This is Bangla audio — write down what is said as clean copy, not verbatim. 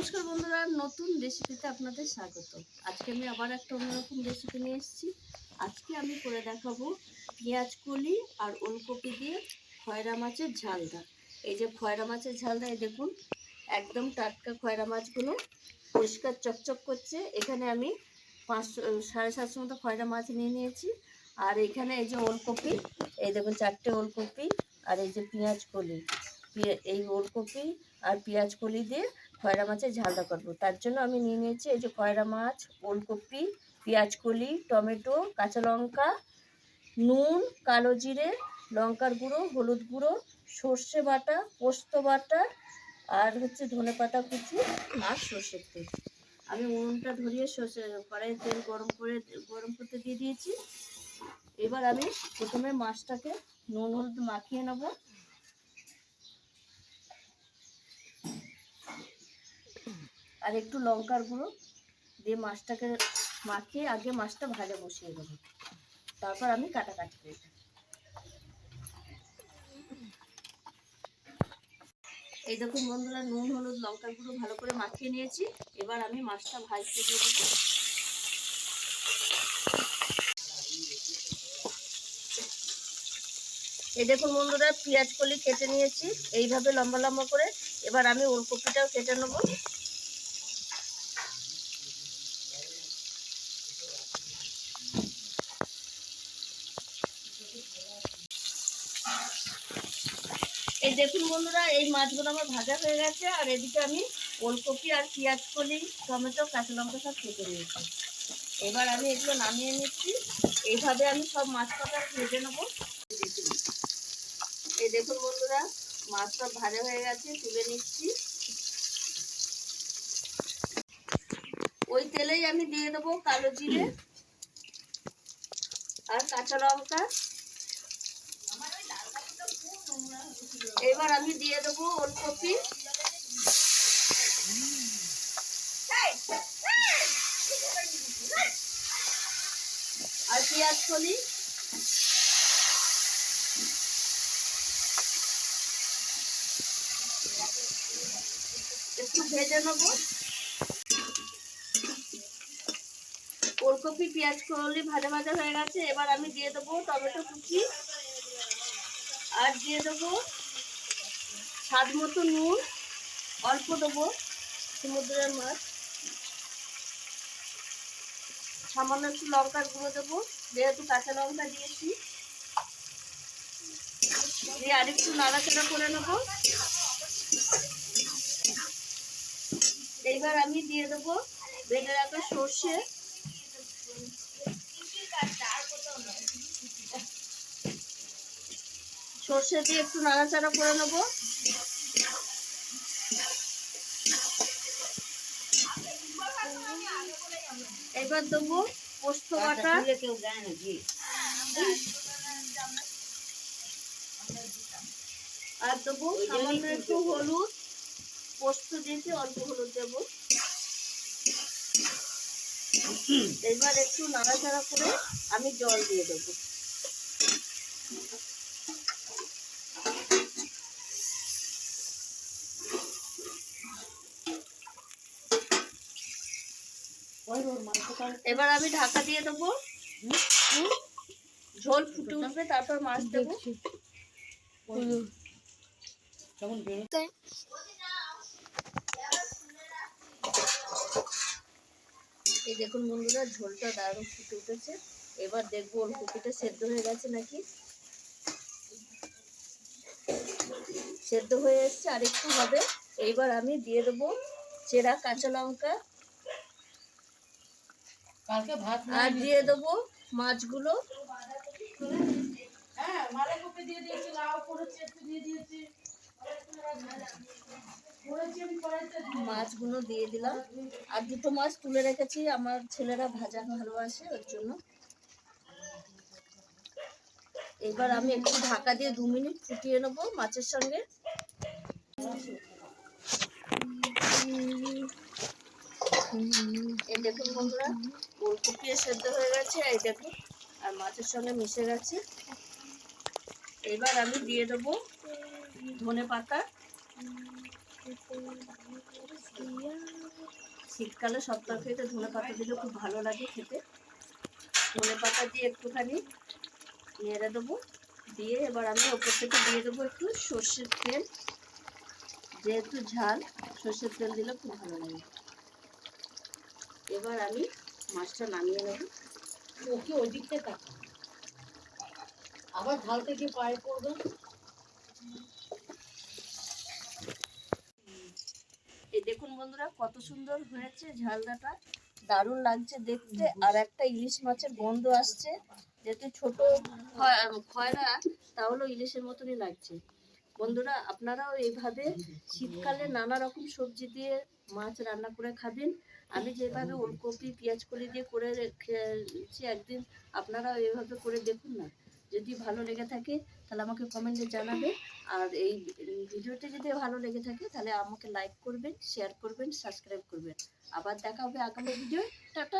নমস্কার বন্ধুরা, নতুন রেসিপিতে আপনাদের স্বাগত। আজকে আমি আবার একটা অন্যরকম রেসিপি নিয়ে এসেছি। আজকে আমি করে দেখাবো পেঁয়াজ কলি আর ওলকপি দিয়ে খয়রা মাছের ঝালদা। এই যে খয়রা মাছের ঝালদা, এই দেখুন একদম টাটকা খয়রা মাছগুলো পরিষ্কার চকচক করছে। এখানে আমি 500-750 মতো খয়রা মাছ নিয়ে নিয়েছি। আর এখানে এই যে ওলকপি, এই দেখুন 4টে ওলকপি, আর এই যে পেঁয়াজ কলি। এই ওলকপি আর পেঁয়াজ কলি দিয়ে খয়রা মাছের ঝালদা করবো। তার জন্য আমি নিয়ে নিয়েছি এই যে খয়রা মাছ, ওলকপি, পেঁয়াজ কলি, টমেটো, কাঁচা লঙ্কা, নুন, কালো জিরে, লঙ্কার গুঁড়ো, হলুদ গুঁড়ো, সর্ষে বাটা, পোস্ত বাটা, আর হচ্ছে ধনেপাতা কুচি আর সর্ষের তেল। আমি উনুনটা ধরিয়ে কড়াইয়ে তেল গরম করতে দিয়ে দিয়েছি। এবার আমি প্রথমে মাছটাকে নুন হলুদ মাখিয়ে নেব। আর একটু লঙ্কার গুঁড়ো দিয়ে মাছটাকে মাখিয়ে আগে মাছটা ভাজা বসিয়ে দেবো। তারপর আমি কাটাকাটি করব। এই দেখুন বন্ধুরা, নুন হলুদ লঙ্কার গুঁড়ো ভালো করে মাখিয়ে নিয়েছি। এবার আমি মাছটা ভাজতে দিয়ে দেবো। এই দেখুন বন্ধুরা, পেঁয়াজ কলি কেটে নিয়েছি এইভাবে লম্বা লম্বা করে। এবার আমি ওলকপিটাও কেটে নেবো। এই দেখুন বন্ধুরা, এই মাছগুলো আমার ভাজা হয়ে গেছে। আর এদিকে আমি ওলকপি আর পেঁয়াজ কলি, টমেটো, কাঁচা লঙ্কা সব কেটে নিয়েছি। এবার আমি এগুলো নামিয়ে নিচ্ছি। এইভাবে আমি সব মাছ কটা ভেজে নেবো। এই দেখুন বন্ধুরা, মাছ সব ভাজা হয়ে গেছে, তুলে নিচ্ছি। ওই তেলেই আমি দিয়ে দেবো কালো জিরে আর কাঁচা লঙ্কা। এবার আমি দিয়ে দেবো ওলকপি আর পেঁয়াজ কলি। একটু ভেজে নেবো। ওলকপি পেঁয়াজ কলি ভাজা ভাজা হয়ে গেছে। এবার আমি দিয়ে দেবো টমেটো কুচি, আর দিয়ে দেবো স্বাদ মতো নুন, অল্প দেবো সমুদ্রের মাছ, সামান্য একটু লঙ্কার গুঁড়ো দেবো যেহেতু কাঁচা লঙ্কা দিয়েছি। দিয়ে আর একটু নাড়াচাড়া করে নেবো। এইবার আমি দিয়ে দেবো বেটে রাখা সর্ষে, সর্ষে দিয়ে একটু নাড়াচাড়া করে নেবো। এবার দেবো পোস্ত বাটা, আর দেবো সামান্য একটু হলুদ। পোস্ত দিয়েছি, অল্প হলুদ দেবো। এবার একটু নাড়াচাড়া করে আমি জল দিয়ে দেবো। এবার আমি ঢাকা দিয়ে দেবো। ঝোল ফুটে উঠবে, তারপর মাছ দেবো। এই দেখুন বন্ধুরা, ঝোলটা দারুণ ফুটে উঠেছে। এবার দেখবো ওলকপিটা সেদ্ধ হয়ে গেছে নাকি। সেদ্ধ হয়ে এসছে, আর একটু হবে। এইবার আমি দিয়ে দেবো চেরা কাঁচা লঙ্কা, আর দিয়ে দেবো মাছগুলো। মাছগুলো দিয়ে দিলাম। আর দুটো মাছ তুলে রেখেছি, আমার ছেলেরা ভাজা ভালোবাসে, ওর জন্য। এবার আমি একটু ঢাকা দিয়ে 2 মিনিট ফুটিয়ে নেবো মাছের সঙ্গে। এই দেখুন বন্ধুরা, ওলকপি সেদ্ধ হয়ে গেছে, এই দেখুন, আর মাছের সঙ্গে মিশে গেছে। এবার আমি দিয়ে দেবো ধনেপাতা, শীতকালে সব তরকারিতে ধনে পাতা দিলে খুব ভালো লাগে খেতে। ধনে পাতা দিয়ে একটুখানি নেড়ে দেবো, দিয়ে এবার আমি ওপর থেকে দিয়ে দেবো একটু সর্ষের তেল। যেহেতু ঝাল, সর্ষের তেল দিলে খুব ভালো লাগে। এবার আমি মাছটা নামিয়ে নেব। ওকে ওই দিকটা টাকা আবার ঢালতে গিয়ে পায়ে পড়বে। এই দেখুন বন্ধুরা, কত সুন্দর হয়েছে ঝালদাটা, দারুণ লাগছে দেখতে। আর একটা ইলিশ মাছের গন্ধ আসছে, যেহেতু ছোট খয়রা, তাহলে ইলিশের মতনই লাগছে। বন্ধুরা, আপনারাও এইভাবে শীতকালে নানা রকম সবজি দিয়ে মাছ রান্না করে খাবেন। আমি যেভাবে ওলকপি পেঁয়াজ কলি দিয়ে করে খেয়েছি একদিন, আপনারাও এইভাবে করে দেখুন না। যদি ভালো লেগে থাকে তাহলে আমাকে কমেন্টে জানাবেন। আর এই ভিডিওটি যদি ভালো লেগে থাকে তাহলে আমাকে লাইক করবেন, শেয়ার করবেন, সাবস্ক্রাইব করবেন। আবার দেখা হবে আগামী ভিডিও। টাটা।